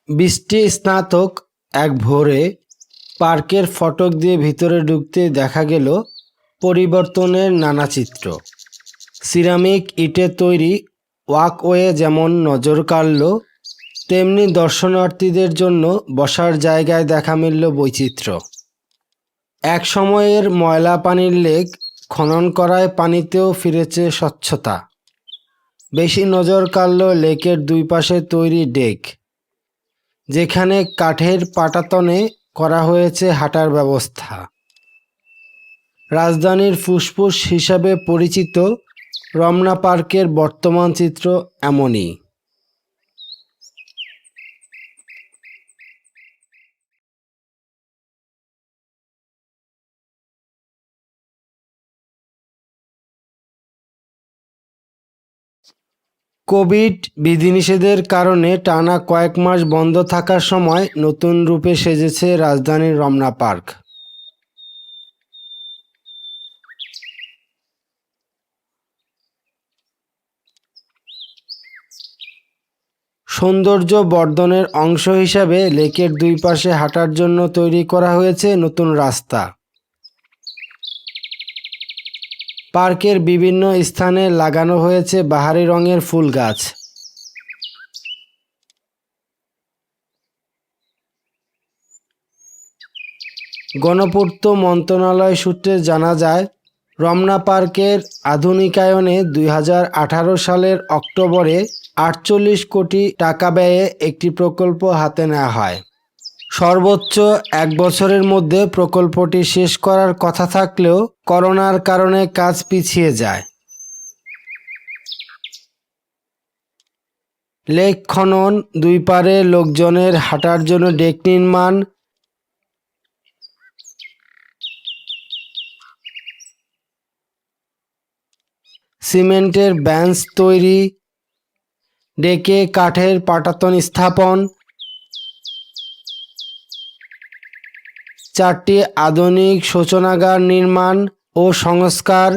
বৃষ্টি স্নাতক এক ভোরে পার্কের ফটক দিয়ে ভিতরে ঢুকতে দেখা গেল পরিবর্তনের নানা চিত্র। সিরামিক ইটের তৈরি ওয়াকওয়ে যেমন নজর কাড়ল, তেমনি দর্শনার্থীদের জন্য বসার জায়গায় দেখা মিলল বৈচিত্র্য। এক সময়ের ময়লা পানির লেক খনন করায় পানিতেও ফিরেছে স্বচ্ছতা। বেশি নজর কাড়ল লেকের দুই পাশে তৈরি ডেক, যেখানে কাঠের পাটাতনে করা হয়েছে হাঁটার ব্যবস্থা। রাজধানীর ফুসফুস হিসাবে পরিচিত রমনা পার্কের বর্তমান চিত্র এমনই। কোভিড বিধিনিষেধের কারণে টানা কয়েক মাস বন্ধ থাকার সময় নতুন রূপে সেজেছে রাজধানীর রমনা পার্ক। সৌন্দর্য বর্ধনের অংশ হিসাবে লেকের দুই পাশে হাঁটার জন্য তৈরি করা হয়েছে নতুন রাস্তা। পার্কের বিভিন্ন স্থানে লাগানো হয়েছে বাহারি রঙের ফুল গাছ। গণপূর্ত মন্ত্রণালয় সূত্রে জানা যায়, রমনা পার্কের আধুনিকায়নে 2018 সালের অক্টোবরে 48 কোটি টাকা ব্যয়ে একটি প্রকল্প হাতে নেওয়া হয়। সর্বোচ্চ 1 বছরের মধ্যে প্রকল্পটি শেষ করার কথা থাকলেও করোনার কারণে কাজ পিছিয়ে যায়। লেক খনন, দুই পারে লোকজনের হাঁটার জন্য ডেক নির্মাণ, সিমেন্টের বেঞ্চ তৈরি, ডেকে কাঠের পাটাতন স্থাপন, 4টি আধুনিক শৌচাগার নির্মাণ ও সংস্কার,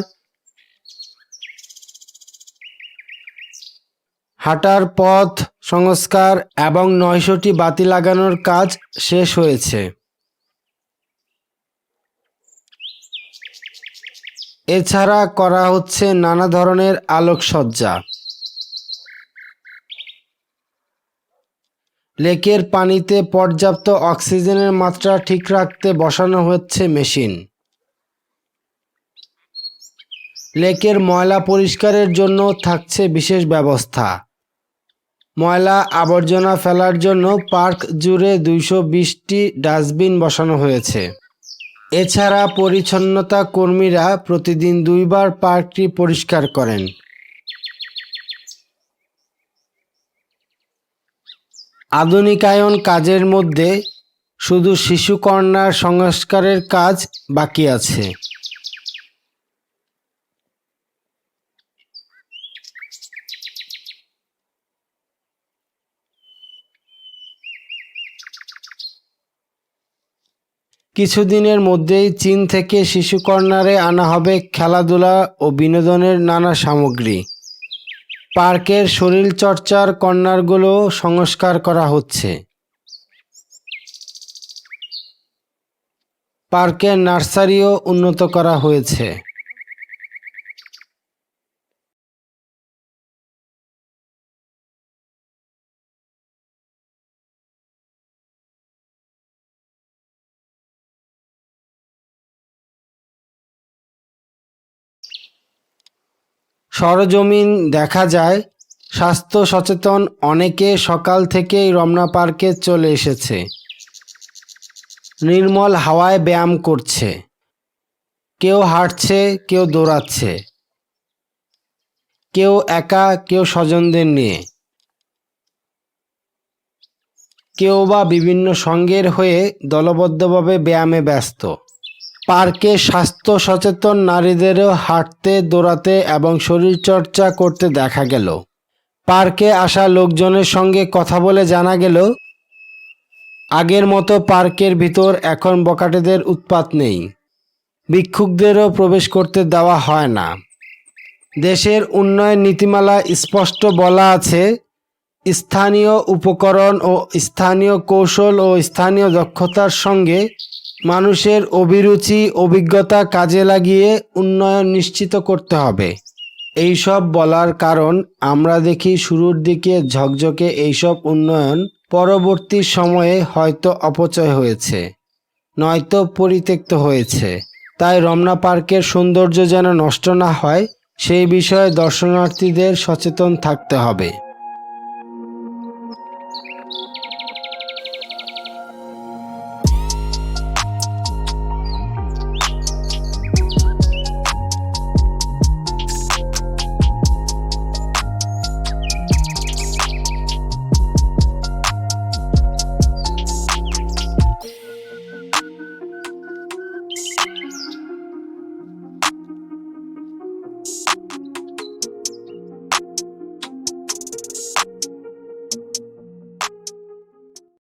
হাঁটার পথ সংস্কার এবং 900টি বাতি লাগানোর কাজ শেষ হয়েছে। এছাড়া করা হচ্ছে নানা ধরনের আলোকসজ্জা। লেকের পানিতে পর্যাপ্ত অক্সিজেনের মাত্রা ঠিক রাখতে বসানো হচ্ছে মেশিন। লেকের ময়লা পরিষ্কারের জন্য থাকছে বিশেষ ব্যবস্থা। ময়লা আবর্জনা ফেলার জন্য পার্ক জুড়ে 220টি ডাস্টবিন বসানো হয়েছে। এছাড়া পরিচ্ছন্নতা কর্মীরা প্রতিদিন 2 বার পার্কটি পরিষ্কার করেন। আধুনিকায়ন কাজের মধ্যে শুধু শিশু কর্নার সংস্কারের কাজ বাকি আছে। কিছুদিনের মধ্যেই চীন থেকে শিশু কর্নারে আনা হবে খেলাধুলা ও বিনোদনের নানা সামগ্রী। পার্কের শরীরচর্চার কর্নারগুলো সংস্কার করা হচ্ছে। পার্কের নার্সারিও উন্নত করা হয়েছে। সরজমিন দেখা যায়, স্বাস্থ্য সচেতন অনেকে সকাল থেকেই রমনা পার্কে চলে এসেছে। নির্মল হাওয়ায় ব্যায়াম করছে, কেউ হাঁটছে, কেউ দৌড়াচ্ছে, কেউ একা, কেউ স্বজনদের নিয়ে, কেউ বা বিভিন্ন সঙ্গের হয়ে দলবদ্ধভাবে ব্যায়ামে ব্যস্ত। পার্কে স্বাস্থ্য সচেতন নারীদেরও হাঁটতে, দৌড়াতে এবং শরীরচর্চা করতে দেখা গেল। পার্কে আসা লোকজনের সঙ্গে কথা বলে জানা গেল, আগের মতো পার্কের ভিতর এখন বখাটেদের উৎপাত নেই। ভিক্ষুকদেরও প্রবেশ করতে দেওয়া হয় না। দেশের উন্নয়ন নীতিমালা স্পষ্ট বলা আছে, স্থানীয় উপকরণ ও স্থানীয় কৌশল ও স্থানীয় দক্ষতার সঙ্গে মানুষের অভিরুচি অভিজ্ঞতা কাজে লাগিয়ে উন্নয়ন নিশ্চিত করতে হবে। এইসব বলার কারণ আমরা দেখি শুরুর দিকে ঝকঝকে এইসব উন্নয়ন পরবর্তী সময়ে হয়তো অপচয় হয়েছে, নয়তো পরিত্যক্ত হয়েছে। তাই রমনা পার্কের সৌন্দর্য যেন নষ্ট না হয় সেই বিষয়ে দর্শনার্থীদের সচেতন থাকতে হবে।